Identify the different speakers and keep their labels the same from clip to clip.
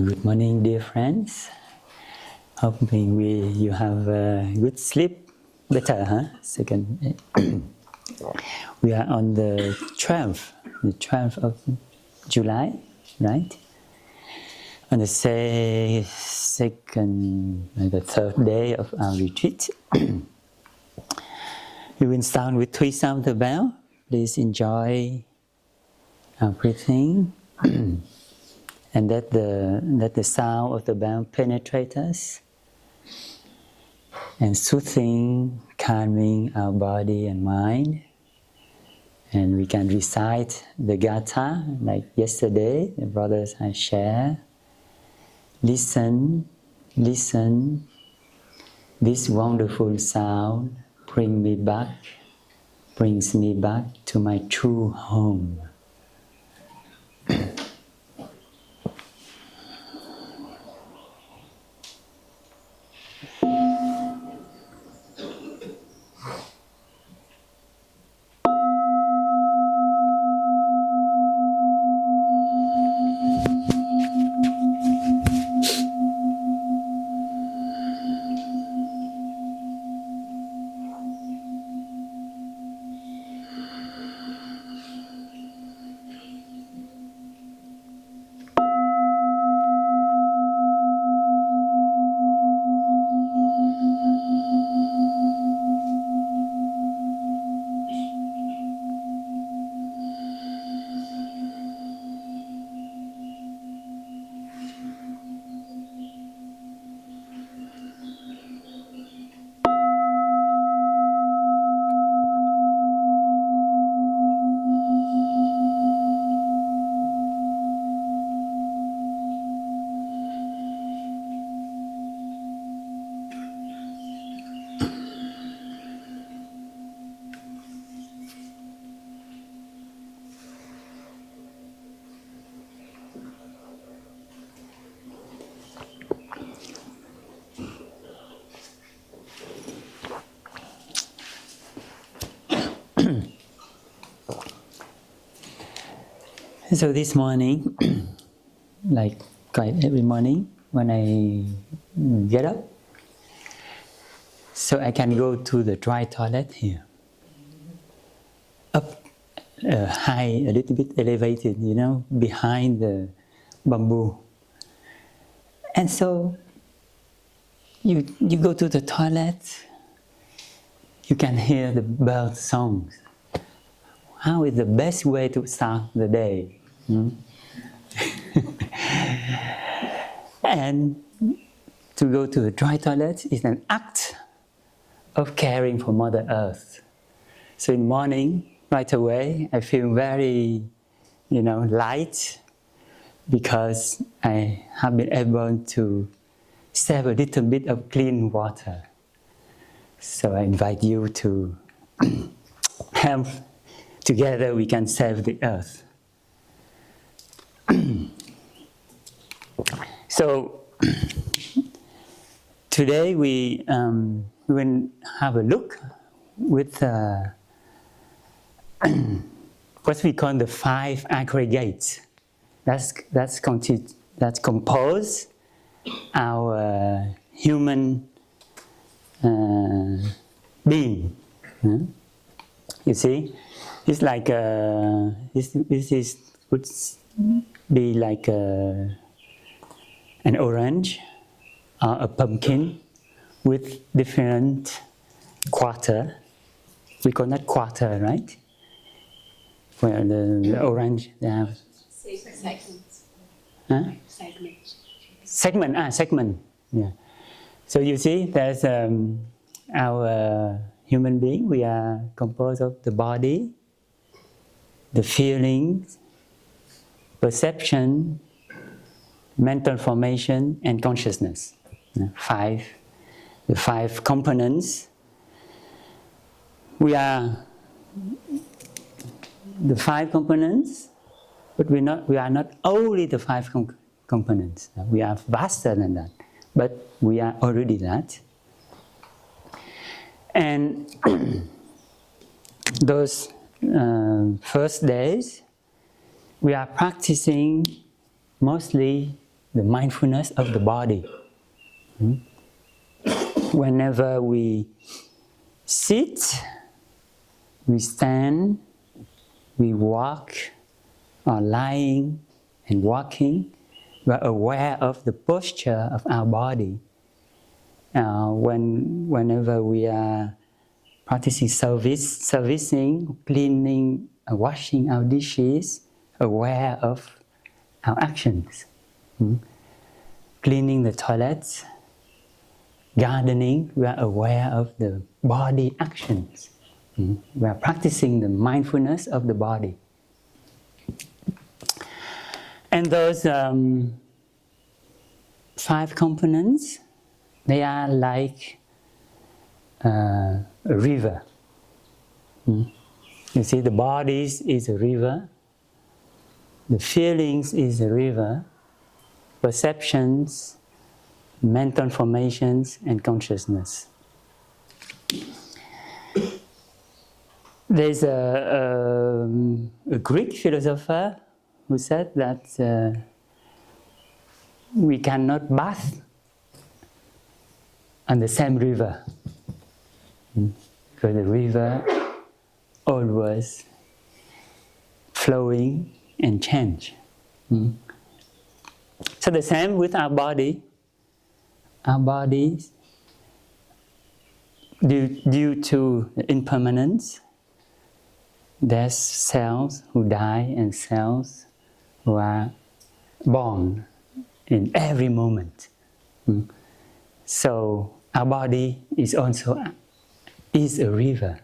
Speaker 1: Good morning, dear friends. Hoping you have a good sleep. Better, huh? Second. We are on the 12th of July, right? On the the third day of our retreat. We will start with 3 sounds of the bell. Please enjoy our breathing. And let the sound of the bell penetrate us and soothing, calming our body and mind. And we can recite the Gatha like yesterday, the brothers I share. Listen, listen, this wonderful sound brings me back to my true home. So this morning, like quite every morning when I get up, so I can go to the dry toilet here. Up high, a little bit elevated, behind the bamboo. And so you go to the toilet, you can hear the bird songs. How is the best way to start the day? And to go to the dry toilet is an act of caring for Mother Earth. So in the morning, right away, I feel very, light because I have been able to save a little bit of clean water. So I invite you to help. Together we can save the earth. So today we will have a look with what we call the 5 aggregates. That's compose our human being. You see, it's like this would be like an orange or a pumpkin with different quarter. We call that quarter, right? Where the orange they have
Speaker 2: segments.
Speaker 1: Huh?
Speaker 2: Segment.
Speaker 1: Segment. Yeah. So you see, there's our human being. We are composed of the body, the feelings, perception, mental formation, and consciousness. The 5 components. We are the 5 components, but we are not only the 5 components. We are vaster than that, but we are already that. And those first days, we are practicing mostly the mindfulness of the body. Whenever we sit, we stand, we walk, or lying and walking, we are aware of the posture of our body. Whenever we are practicing servicing, cleaning, washing our dishes, aware of our actions. Cleaning the toilets, gardening, we are aware of the body actions. We are practicing the mindfulness of the body. And those 5 components, they are like a river. You see, the body is a river, the feelings is a river, perceptions, mental formations, and consciousness. There's a Greek philosopher who said that we cannot bath on the same river, because the river always flowing and change. So the same with our body. Our bodies, due to impermanence, there's cells who die and cells who are born in every moment. So our body is also a river.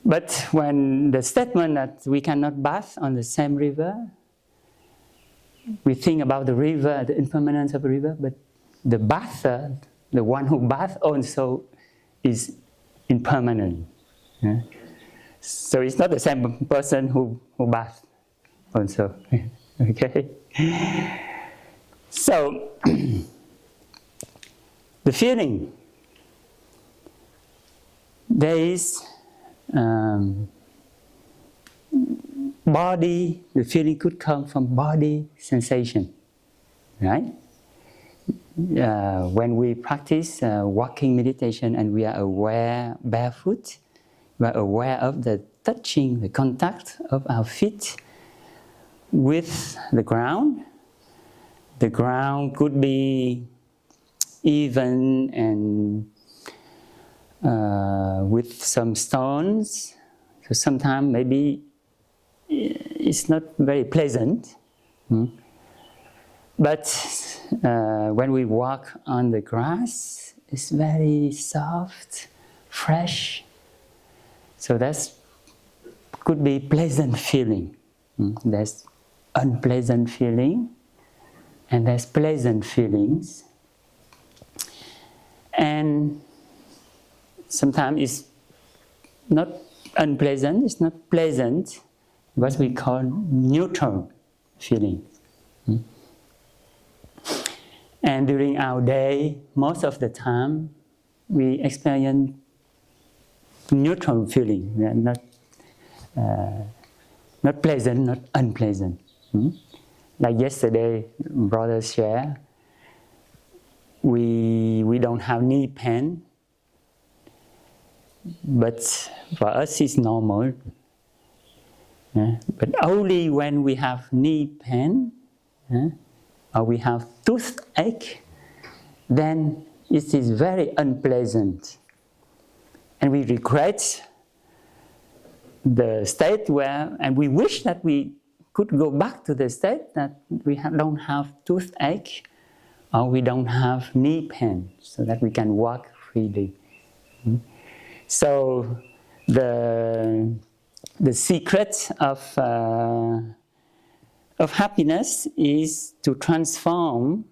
Speaker 1: But when the statement that we cannot bath on the same river, we think about the river, the impermanence of the river, but the bather, the one who baths also is impermanent. So it's not the same person who baths also. Okay? So, the feeling, there is body, the feeling could come from body sensation, right? When we practice walking meditation and we are aware barefoot, we are aware of the touching, the contact of our feet with the ground. The ground could be even and with some stones, so sometimes maybe it's not very pleasant. But when we walk on the grass, it's very soft, fresh. So that could be pleasant feeling. There's unpleasant feeling, and there's pleasant feelings. And sometimes it's not unpleasant, it's not pleasant, what we call neutral feeling. And during our day, most of the time, we experience neutral feeling, not pleasant, not unpleasant. Like yesterday, brothers share, we don't have knee pain, but for us it's normal. But only when we have knee pain, or we have toothache, then it is very unpleasant. And we regret the state where, and we wish that we could go back to the state that we don't have toothache, or we don't have knee pain, so that we can walk freely. So the secret of happiness is to transform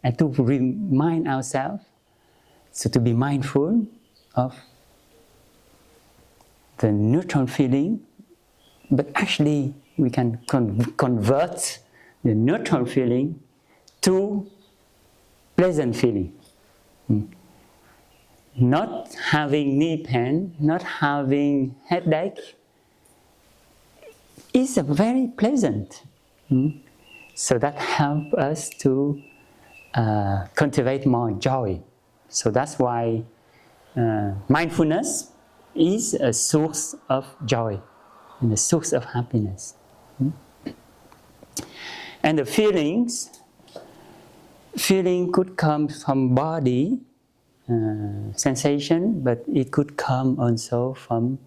Speaker 1: and to remind ourselves, so to be mindful of the neutral feeling, but actually we can convert the neutral feeling to pleasant feeling. Not having knee pain, not having headache is very pleasant. So that helps us to cultivate more joy. So that's why mindfulness is a source of joy and a source of happiness. And the feeling could come from body sensation, but it could come also from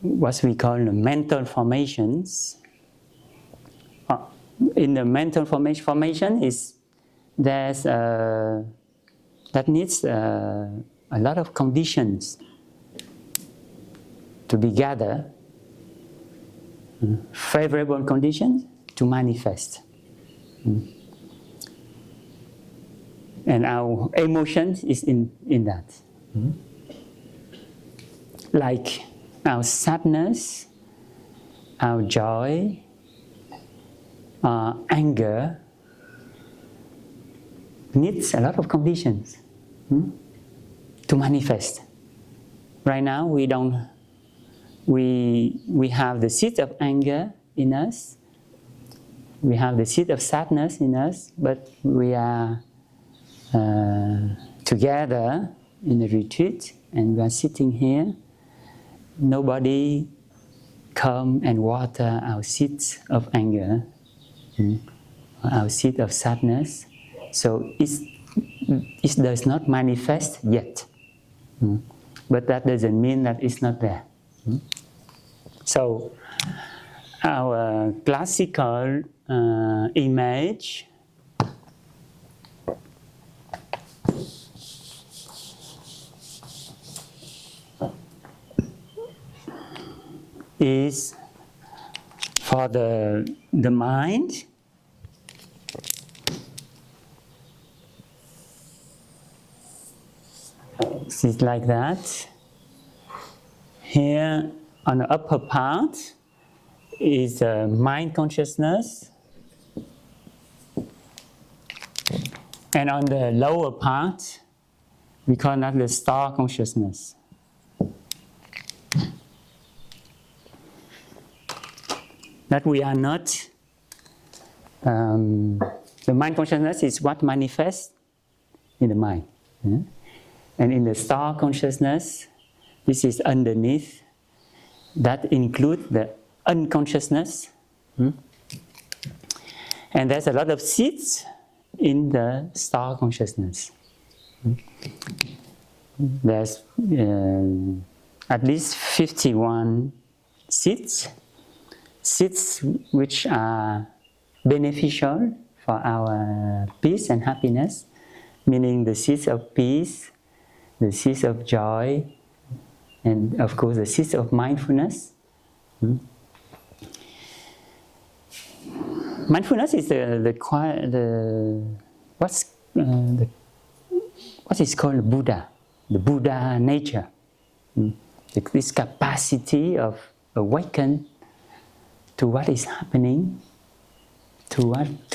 Speaker 1: what we call the mental formations. In the mental formation is that needs a lot of conditions to be gathered, favorable conditions to manifest. And our emotions is in that. Like our sadness, our joy, our anger needs a lot of conditions to manifest. Right now we have the seed of anger in us, we have the seed of sadness in us, but we are together in a retreat and we are sitting here. Nobody come and water our seeds of anger, our seed of sadness. So it does not manifest yet. But that doesn't mean that it's not there. So our classical image is for the mind. It's like that. Here on the upper part is mind consciousness, and on the lower part we call that the star consciousness. That we are not, the mind consciousness is what manifests in the mind. And in the star consciousness, this is underneath, that includes the unconsciousness. And there's a lot of seeds in the star consciousness. There's at least 51 seeds which are beneficial for our peace and happiness, meaning the seeds of peace, the seeds of joy, and of course the seeds of mindfulness. Mindfulness is what is called Buddha, the Buddha nature. This capacity of awaken to what is happening, to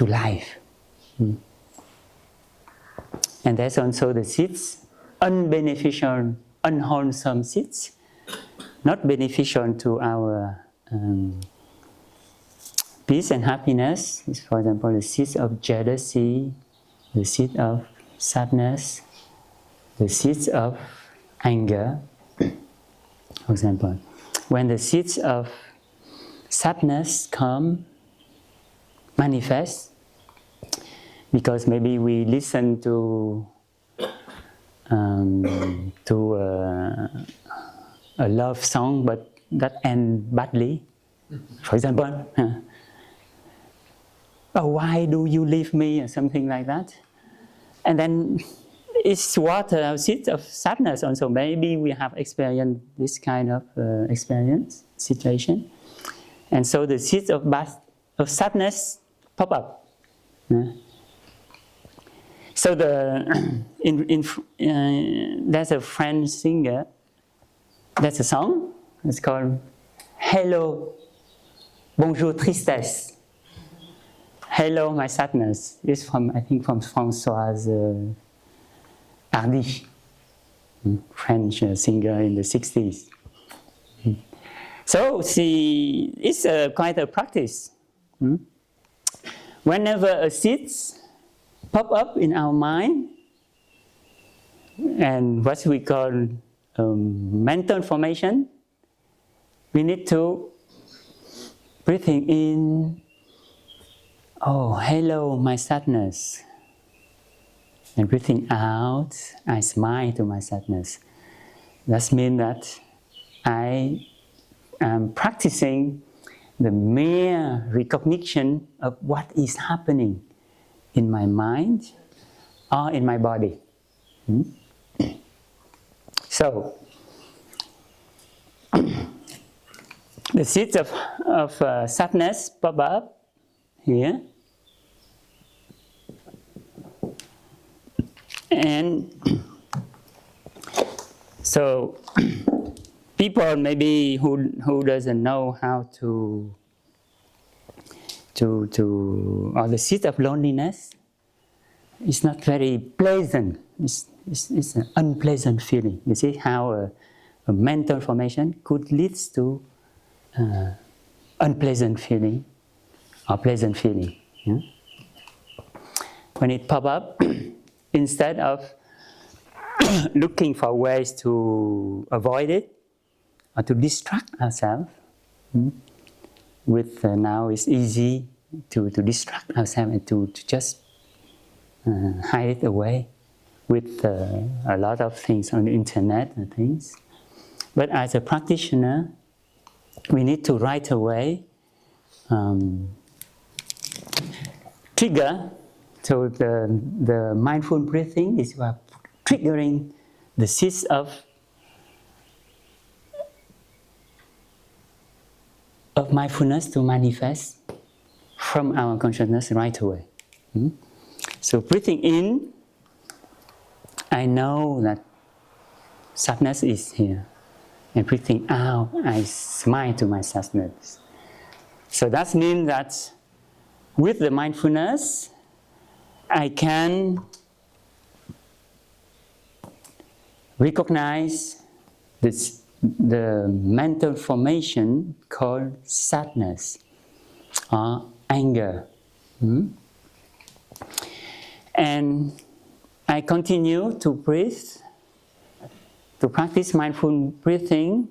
Speaker 1: life. And there's also the seeds, unbeneficial, unwholesome seeds, not beneficial to our peace and happiness. Is, for example, the seeds of jealousy, the seed of sadness, the seeds of anger. For example, when the seeds of sadness come, manifest, because maybe we listen to a love song, but that ends badly. For example, oh, why do you leave me, or something like that. And then it's water our seeds of sadness also. Maybe we have experienced this kind of situation. And so the seeds of sadness pop up. So there's a French singer, that's a song, it's called Hello, Bonjour Tristesse. Hello, my sadness. It's from, I think, from Françoise Hardy, French singer in the 60s. So it's quite a practice Whenever a seed pop up in our mind, and what we call mental formation, we need to breathing in, oh, hello, my sadness. And breathing out, I smile to my sadness. That means that I am practicing the mere recognition of what is happening in my mind or in my body. So, the seeds of sadness pop up here. And so, people maybe who doesn't know how to or the seed of loneliness, it's not very pleasant. It's an unpleasant feeling. You see how a mental formation could lead to unpleasant feeling or pleasant feeling. Yeah? When it pop up, instead of looking for ways to avoid it or to distract ourselves, with now it's easy to distract ourselves and to just hide it away with a lot of things on the internet and things. But as a practitioner, we need to right away trigger. So the mindful breathing is about triggering the seeds of mindfulness to manifest from our consciousness right away. So breathing in, I know that sadness is here. And breathing out, I smile to my sadness. So that means that with the mindfulness, I can recognize the mental formation called sadness or anger. And I continue to breathe, to practice mindful breathing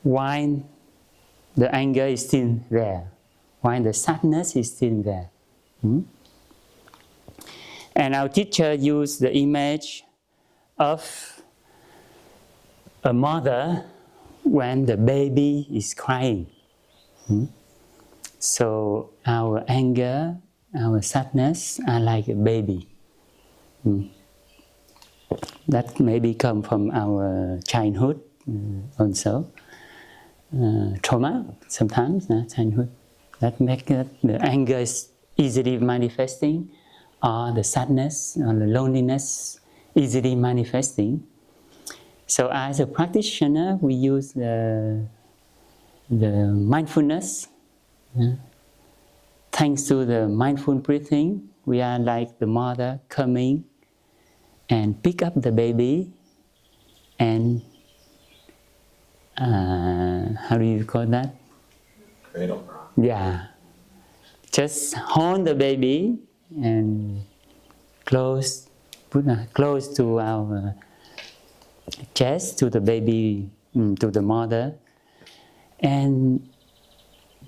Speaker 1: while the anger is still there, while the sadness is still there. And our teacher used the image of a mother when the baby is crying. So our anger, our sadness are like a baby. That maybe come from our childhood also. Trauma sometimes, childhood. That makes the anger is easily manifesting, or the sadness or the loneliness easily manifesting. So as a practitioner, we use the mindfulness. Thanks to the mindful breathing, we are like the mother coming and pick up the baby and how do you call that?
Speaker 3: Cradle.
Speaker 1: Yeah. Just hold the baby and close to our chest, to the baby, to the mother. And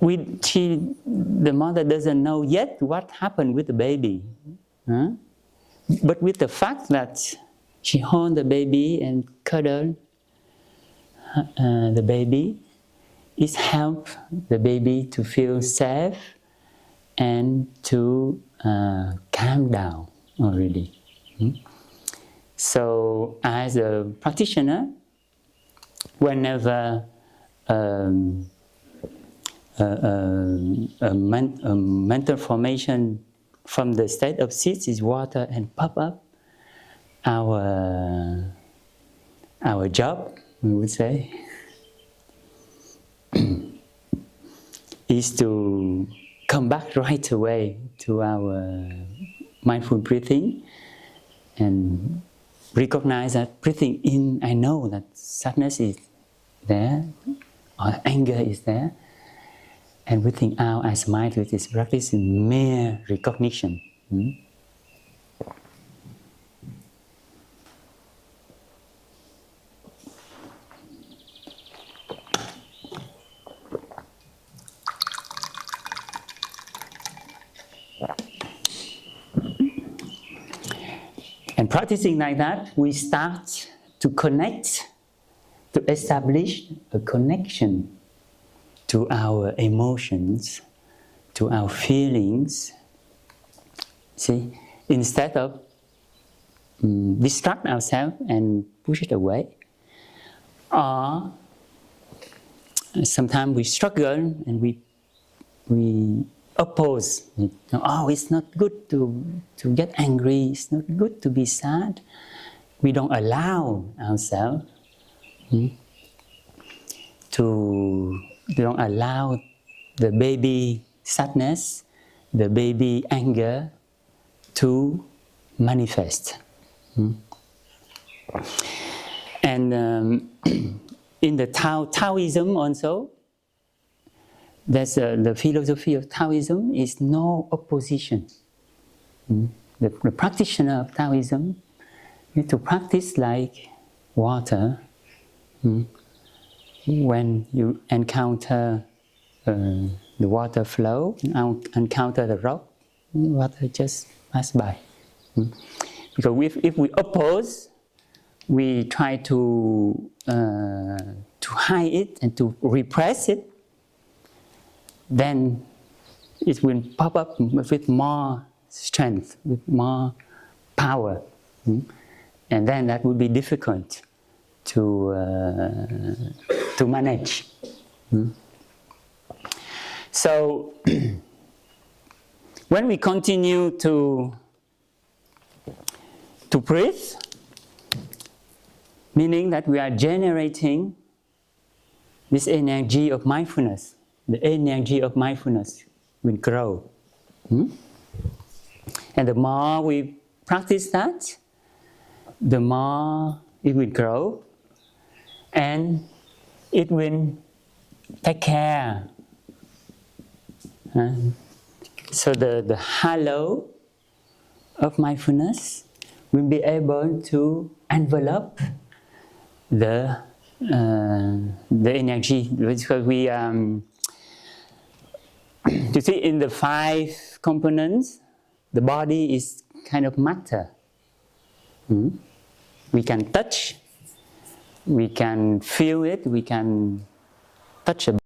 Speaker 1: the mother doesn't know yet what happened with the baby. But with the fact that she held the baby and cuddled the baby, it helped the baby to feel safe and to calm down already. So as a practitioner, whenever a mental formation from the state of seeds is water and pop up, our job, we would say, is to come back right away to our mindful breathing and recognize that breathing in, I know that sadness is there or anger is there, And breathing out as mindfulness is practicing mere recognition. And practicing like that, we start to connect, to establish a connection to our emotions, to our feelings. See, instead of distract ourselves and push it away, or sometimes we struggle and we oppose. Oh, it's not good to get angry. It's not good to be sad. We don't allow ourselves to don't allow the baby sadness, the baby anger to manifest. And in the Taoism also, there's the philosophy of Taoism is no opposition. The practitioner of Taoism need to practice like water. When you encounter the water flow, encounter the rock, water just pass by. Because if we oppose, we try to hide it and to repress it, then it will pop up with more strength, with more power. And then that would be difficult to manage. So when we continue to breathe, meaning that we are generating this energy of mindfulness, the energy of mindfulness will grow. And the more we practice that, the more it will grow, and it will take care. So the halo of mindfulness will be able to envelop the energy. Because we, you see, in the 5 components, the body is kind of matter. We can touch, we can feel it, we can touch a